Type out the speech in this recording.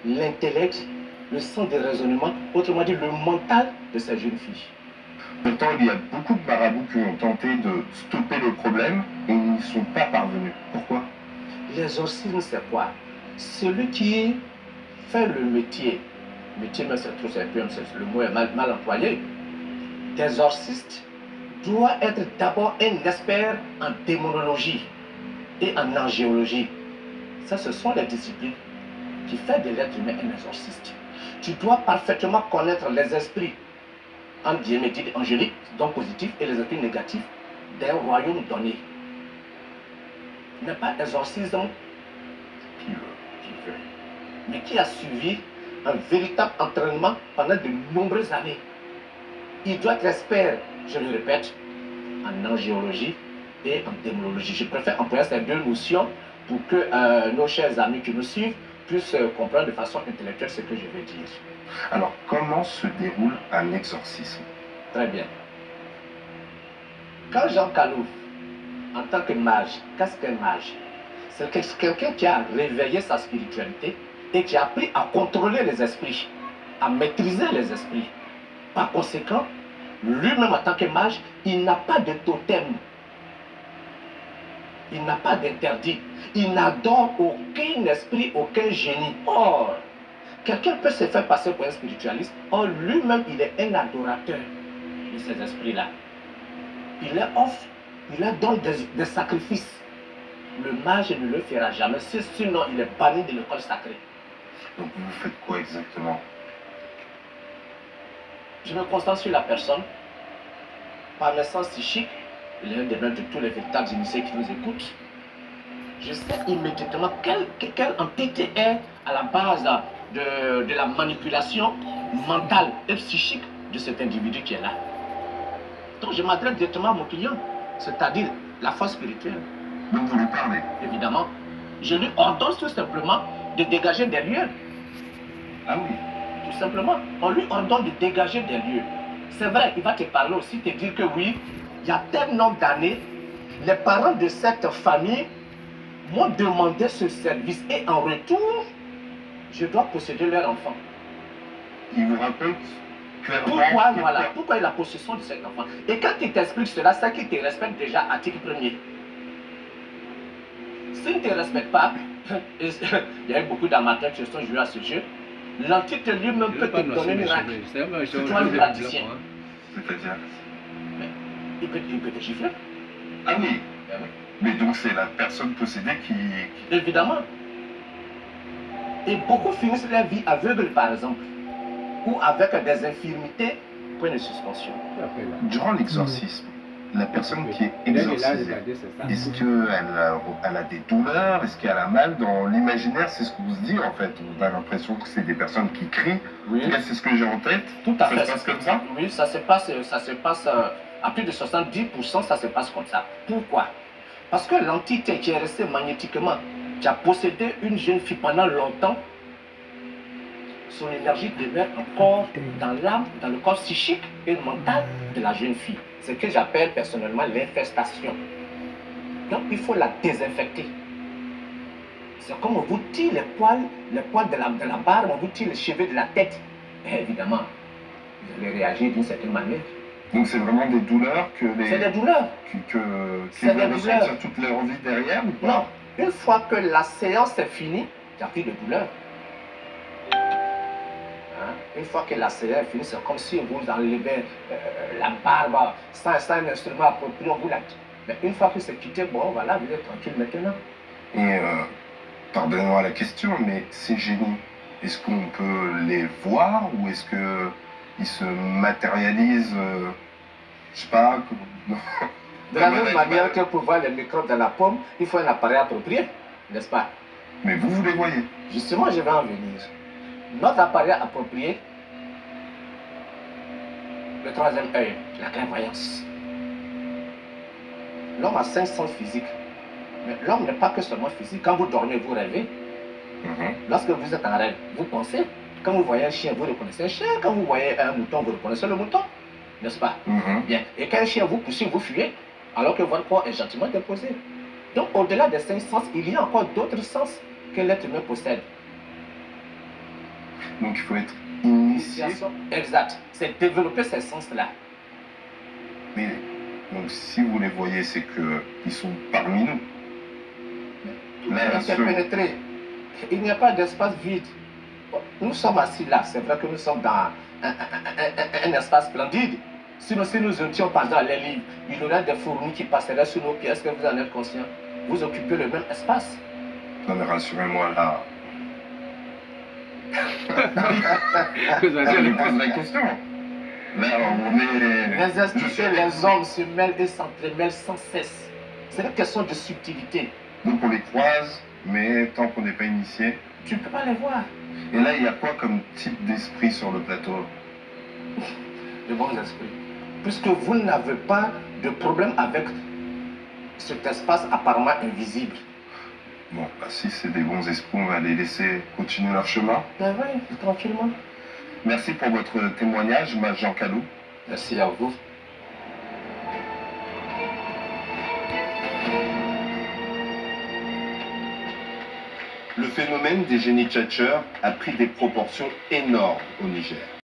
l'intellect, le sens de raisonnement, autrement dit le mental de ces jeunes filles. Pourtant, il y a beaucoup de marabouts qui ont tenté de stopper le problème et ils n'y sont pas parvenus. Pourquoi? L'exorcisme, c'est quoi? Celui qui fait le métier, mais c'est trop simple, le mot est mal employé, d'exorciste, doit être d'abord un expert en démonologie et en angéologie. Ça, ce sont les disciplines qui font de l'être humain un exorciste. Tu dois parfaitement connaître les esprits en diamétique angélique, donc positifs, et les esprits négatifs d'un royaume donné. Il n'est pas exorcisme qui veut, mais qui a suivi un véritable entraînement pendant de nombreuses années. Il doit être expert, je le répète, en angéologie et en démonologie. Je préfère employer ces deux notions pour que nos chers amis qui nous suivent puissent comprendre de façon intellectuelle ce que je veux dire. Alors, comment se déroule un exorcisme? Très bien. Quand Jean Calouf, en tant que mage, qu'est-ce qu'un mage? C'est quelqu'un qui a réveillé sa spiritualité et qui a appris à contrôler les esprits, à maîtriser les esprits. Par conséquent, lui-même en tant que mage, il n'a pas de totem. Il n'a pas d'interdit. Il n'adore aucun esprit, aucun génie. Or, quelqu'un peut se faire passer pour un spiritualiste. Or, lui-même, il est un adorateur de ces esprits-là. Il leur offre, il leur donne des sacrifices. Le mage ne le fera jamais, sinon il est banni de l'école sacrée. Donc vous faites quoi exactement? Je me concentre sur la personne, par mes sens psychiques, il est un des maîtres de tous les véritables initiés qui nous écoutent. Je sais immédiatement quelle entité est à la base de la manipulation mentale et psychique de cet individu qui est là. Donc je m'adresse directement à mon client, c'est-à-dire la force spirituelle. Donc vous lui parlez? Évidemment. Je lui ordonne tout simplement de dégager des lieux. Ah oui? Tout simplement. On lui ordonne de dégager des lieux. C'est vrai, il va te parler aussi, te dire que oui, il y a tel nombre d'années, les parents de cette famille m'ont demandé ce service et en retour, je dois posséder leur enfant. Il vous raconte pourquoi il a possession de cet enfant. Et quand il t'explique cela, c'est qu'il te respecte déjà à titre premier. S'il ne te respecte pas, il y a eu beaucoup d'amateurs qui se sont joués à ce jeu, l'entité lui-même peut te donner une raque. C'est toi le praticien. C'est-à-dire? Il peut te gifler. Ah oui? Ben oui. Mais donc c'est la personne possédée qui... Évidemment. Et beaucoup finissent leur vie aveugle, par exemple, ou avec des infirmités, point de suspension. Durant l'exorcisme, la personne qui est exorcisée, est-ce qu'elle a des douleurs? Est-ce qu'elle a mal? Dans l'imaginaire, c'est ce qu'on se dit en fait. On a l'impression que c'est des personnes qui crient. Oui. C'est ce que j'ai en tête. Tout à fait. Ça se passe comme ça? Oui, ça se passe à plus de 70%, ça se passe comme ça. Pourquoi? Parce que l'entité qui est restée magnétiquement, qui a possédé une jeune fille pendant longtemps, son énergie demeure encore dans l'âme, dans le corps psychique et mental de la jeune fille. C'est ce que j'appelle personnellement l'infestation. Donc il faut la désinfecter. C'est comme on vous tire les poils de la barbe, on vous tire les cheveux de la tête. Et évidemment, vous allez réagir d'une certaine manière. Donc c'est vraiment des douleurs que les... C'est des douleurs. Qui vont ressentir toute leur vie derrière ou pas? Non. Une fois que la séance est finie, il n'y a plus de douleur. Une fois que la séance est finie, c'est comme si vous enlevez la barbe sans un instrument approprié, on vous la... Mais une fois que c'est quitté, bon voilà, vous êtes tranquille maintenant. Et pardonnez-moi la question, mais ces génies, est-ce qu'on peut les voir ou est-ce qu'ils se matérialisent, je sais pas... De la même manière que pour voir les microbes dans la pomme, il faut un appareil approprié, n'est-ce pas? Mais vous les voyez? Justement, je vais en venir. Notre appareil approprié, le troisième œil, la clairvoyance. L'homme a 5 sens physiques. Mais l'homme n'est pas que seulement physique. Quand vous dormez, vous rêvez. Lorsque vous êtes en rêve, vous pensez. Quand vous voyez un chien, vous reconnaissez un chien. Quand vous voyez un mouton, vous reconnaissez le mouton. N'est-ce pas? Bien. Et quand un chien vous poursuit, vous fuyez, alors que votre corps est gentiment déposé. Donc, au-delà des 5 sens, il y a encore d'autres sens que l'être humain possède. Donc il faut être initié. Exact. C'est développer ces sens-là. Mais donc si vous les voyez, c'est qu'ils sont parmi nous. Là, c'est pénétré. Il n'y a pas d'espace vide. Nous sommes assis là. C'est vrai que nous sommes dans un espace splendide. Sinon, si nous étions pendant les livres, il y aurait des fourmis qui passeraient sur nos pieds. Est-ce que vous en êtes conscient? Vous occupez le même espace. Non, mais rassurez-moi là. Je lui pose la question. Là, on est... Les institutions, les hommes se mêlent et s'entremêlent sans cesse. C'est une question de subtilité. Donc on les croise, mais tant qu'on n'est pas initié... Tu ne peux pas les voir. Et là, il y a quoi comme type d'esprit sur le plateau? De bons esprits. Puisque vous n'avez pas de problème avec cet espace apparemment invisible. Bon, bah, si c'est des bons esprits, on va les laisser continuer leur chemin. Ben oui, tranquillement. Merci pour votre témoignage, Maj Jean Calou. Merci à vous. Le phénomène des génie tchatcheurs a pris des proportions énormes au Niger.